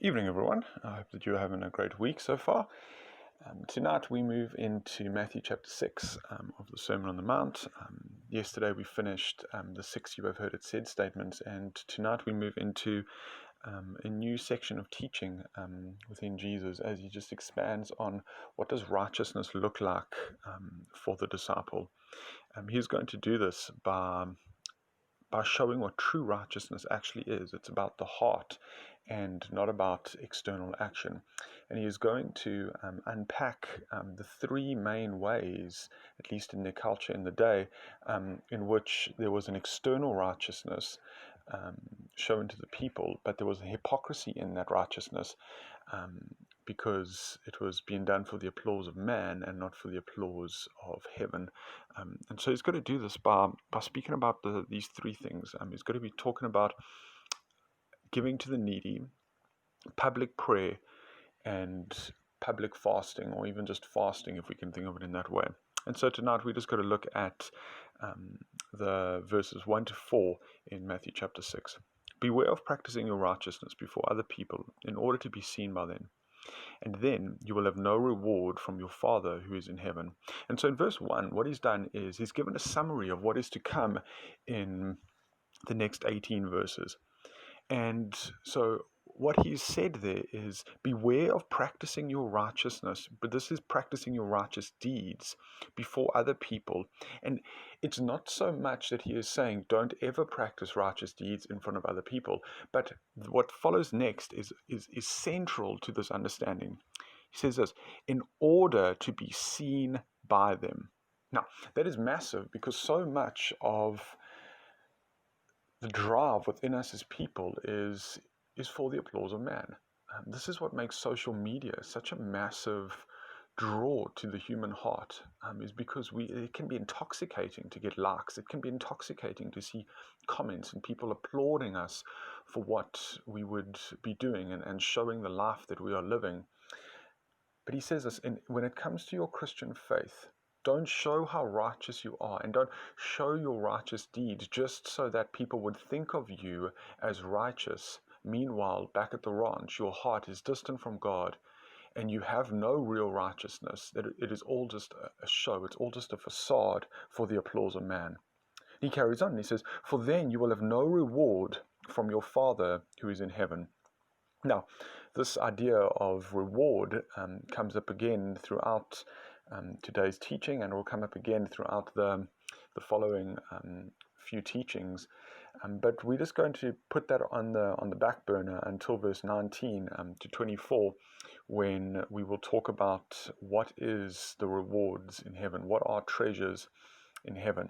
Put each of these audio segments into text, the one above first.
Evening, everyone. I hope that you're having a great week so far. Tonight we move into Matthew chapter 6 of the Sermon on the Mount. Yesterday we finished the 6 you have heard it said statements, and tonight we move into a new section of teaching within Jesus as he just expands on what does righteousness look like for the disciple. He's going to do this by showing what true righteousness actually is. It's about the heart and not about external action. And he is going to unpack the three main ways, at least in their culture in the day, in which there was an external righteousness shown to the people, but there was a hypocrisy in that righteousness because it was being done for the applause of man and not for the applause of heaven. And so he's going to do this by speaking about these three things. He's going to be talking about giving to the needy, public prayer, and public fasting, or even just fasting, if we can think of it in that way. And so tonight we're just going to look at the verses 1 to 4 in Matthew chapter 6. Beware of practicing your righteousness before other people in order to be seen by them. And then you will have no reward from your Father who is in heaven. And so in verse 1, what he's done is he's given a summary of what is to come in the next 18 verses. And so what he's said there is, beware of practicing your righteousness, but this is practicing your righteous deeds before other people. And it's not so much that he is saying don't ever practice righteous deeds in front of other people, but what follows next is central to this understanding. He says this, in order to be seen by them. Now, that is massive, because so much of the drive within us as people is for the applause of man. This is what makes social media such a massive draw to the human heart, is because it can be intoxicating to get likes. It can be intoxicating to see comments and people applauding us for what we would be doing and showing the life that we are living. But he says this, when it comes to your Christian faith, don't show how righteous you are, and don't show your righteous deeds just so that people would think of you as righteous. Meanwhile, back at the ranch, your heart is distant from God, and you have no real righteousness. That it is all just a show. It's all just a facade for the applause of man. He carries on and he says, for then you will have no reward from your Father who is in heaven. Now, this idea of reward comes up again throughout today's teaching, and will come up again throughout the following few teachings. But we're just going to put that on the back burner until verse 19 to 24, when we will talk about what is the rewards in heaven, what are treasures in heaven.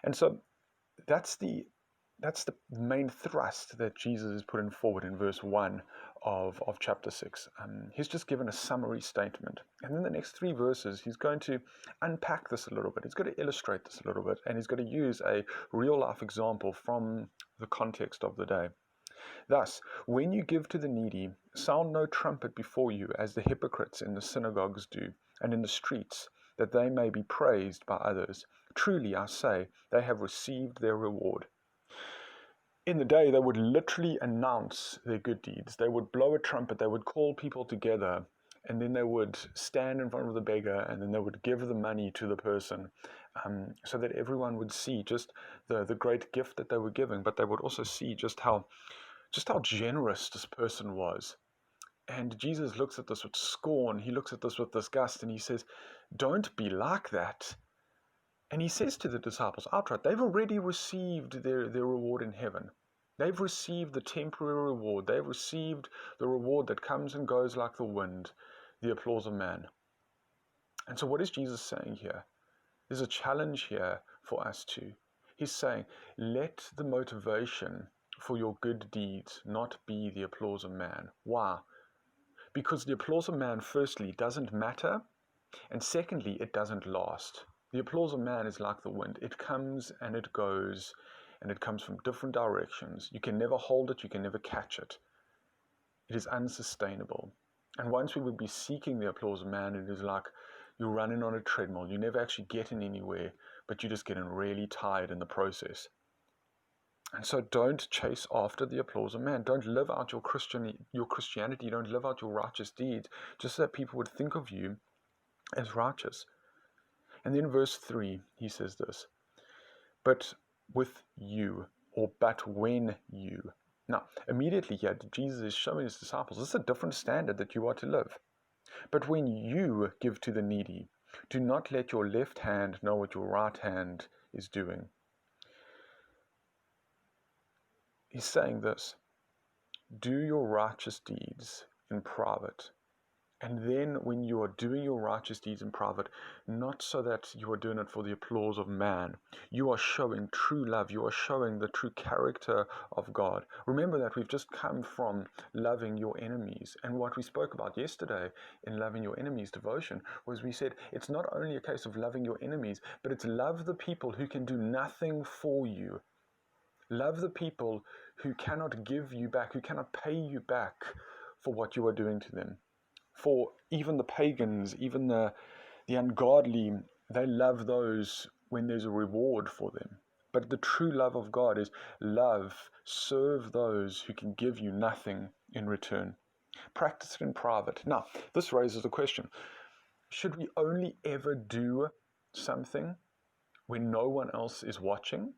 And so that's the main thrust that Jesus is putting forward in verse 1 of chapter 6. He's just given a summary statement. And then the next three verses, he's going to unpack this a little bit. He's going to illustrate this a little bit. And he's going to use a real-life example from the context of the day. Thus, when you give to the needy, sound no trumpet before you, as the hypocrites in the synagogues do, and in the streets, that they may be praised by others. Truly, I say, they have received their reward. In the day, they would literally announce their good deeds. They would blow a trumpet, they would call people together, and then they would stand in front of the beggar, and then they would give the money to the person, so that everyone would see just the great gift that they were giving, but they would also see just how generous this person was. And Jesus looks at this with scorn. He looks at this with disgust, and he says, don't be like that. And he says to the disciples outright, they've already received their reward in heaven. They've received the temporary reward. They've received the reward that comes and goes like the wind, the applause of man. And so what is Jesus saying here? There's a challenge here for us too. He's saying, let the motivation for your good deeds not be the applause of man. Why? Because the applause of man, firstly, doesn't matter, and secondly, it doesn't last. The applause of man is like the wind. It comes and it goes, and it comes from different directions. You can never hold it, you can never catch it. It is unsustainable. And once we would be seeking the applause of man, it is like you're running on a treadmill. You're never actually getting anywhere, but you're just getting really tired in the process. And so don't chase after the applause of man. Don't live out your Christianity. Don't live out your righteous deeds just so that people would think of you as righteous. And then verse 3, he says this, but with you, or but when you. Now, immediately here, Jesus is showing his disciples, this is a different standard that you are to live. But when you give to the needy, do not let your left hand know what your right hand is doing. He's saying this, do your righteous deeds in private. And then when you are doing your righteous deeds in private, not so that you are doing it for the applause of man, you are showing true love. You are showing the true character of God. Remember that we've just come from loving your enemies. And what we spoke about yesterday in loving your enemies devotion was we said it's not only a case of loving your enemies, but it's love the people who can do nothing for you. Love the people who cannot give you back, who cannot pay you back for what you are doing to them. For even the pagans, even the ungodly, they love those when there's a reward for them. But the true love of God is love, serve those who can give you nothing in return. Practice it in private. Now, this raises the question, should we only ever do something when no one else is watching?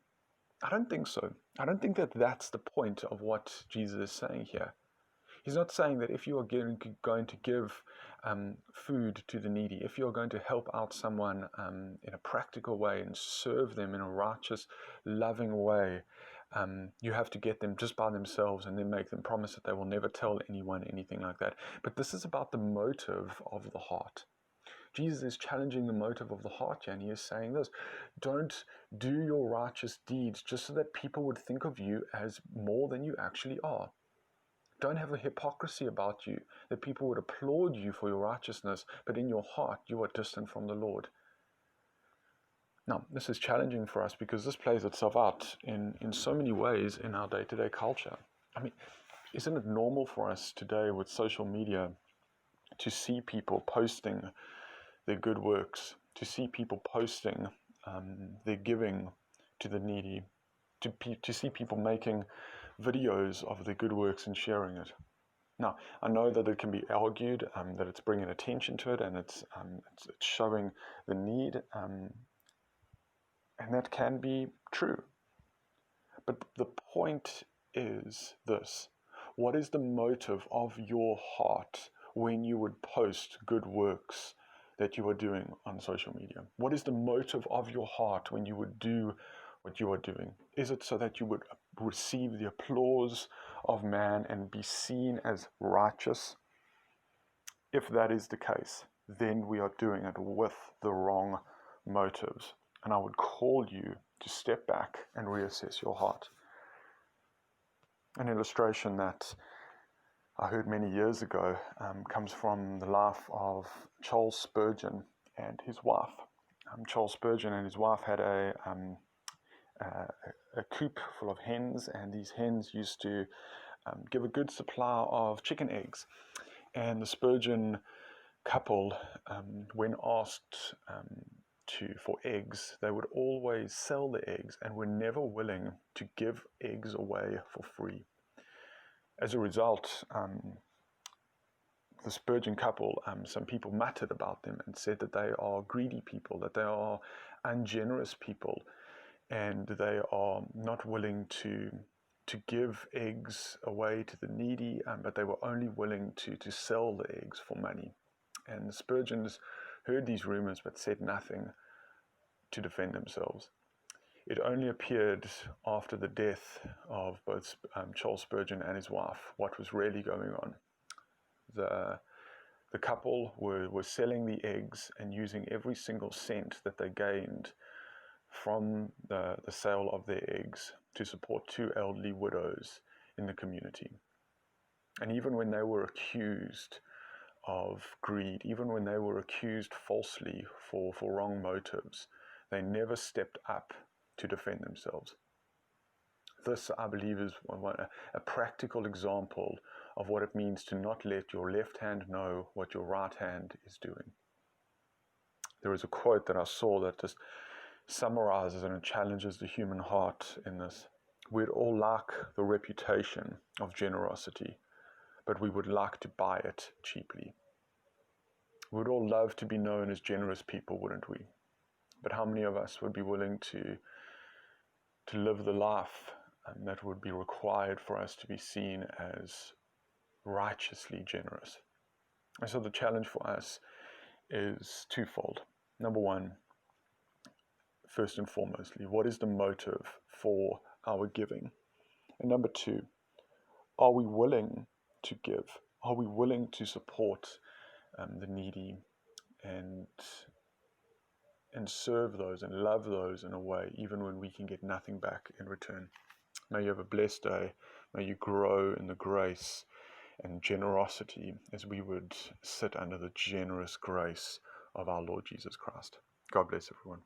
I don't think so. I don't think that that's the point of what Jesus is saying here. He's not saying that if you are going to give food to the needy, if you're going to help out someone in a practical way and serve them in a righteous, loving way, you have to get them just by themselves and then make them promise that they will never tell anyone anything like that. But this is about the motive of the heart. Jesus is challenging the motive of the heart here, and he is saying this, don't do your righteous deeds just so that people would think of you as more than you actually are. Don't have a hypocrisy about you, that people would applaud you for your righteousness, but in your heart you are distant from the Lord. Now, this is challenging for us because this plays itself out in so many ways in our day-to-day culture. I mean, isn't it normal for us today with social media to see people posting their good works, to see people posting their giving to the needy, to see people making videos of their good works and sharing it? Now, I know that it can be argued that it's bringing attention to it and it's showing the need, and that can be true. But the point is this. What is the motive of your heart when you would post good works that you are doing on social media? What is the motive of your heart when you would do what you are doing? Is it so that you would receive the applause of man and be seen as righteous? If that is the case, then we are doing it with the wrong motives. And I would call you to step back and reassess your heart. An illustration that I heard many years ago comes from the life of Charles Spurgeon and his wife. Charles Spurgeon and his wife had a coop full of hens, and these hens used to give a good supply of chicken eggs. And the Spurgeon couple, when asked for eggs, they would always sell the eggs and were never willing to give eggs away for free. As a result, the Spurgeon couple, some people muttered about them and said that they are greedy people, that they are ungenerous people, and they are not willing to give eggs away to the needy, but they were only willing to sell the eggs for money. And the Spurgeons heard these rumors but said nothing to defend themselves. It only appeared after the death of both Charles Spurgeon and his wife what was really going on. The couple were selling the eggs and using every single cent that they gained from the sale of their eggs to support two elderly widows in the community. And even when they were accused of greed, even when they were accused falsely for wrong motives, they never stepped up to defend themselves. This, I believe, is a practical example of what it means to not let your left hand know what your right hand is doing. There is a quote that I saw that just summarizes and challenges the human heart in this. we'd all like the reputation of generosity, but we would like to buy it cheaply. We'd all love to be known as generous people, wouldn't we? But how many of us would be willing to live the life that would be required for us to be seen as righteously generous? And so the challenge for us is twofold. Number one, first and foremostly, what is the motive for our giving? And number two, are we willing to give? Are we willing to support the needy and serve those and love those in a way, even when we can get nothing back in return? May you have a blessed day. May you grow in the grace and generosity as we would sit under the generous grace of our Lord Jesus Christ. God bless everyone.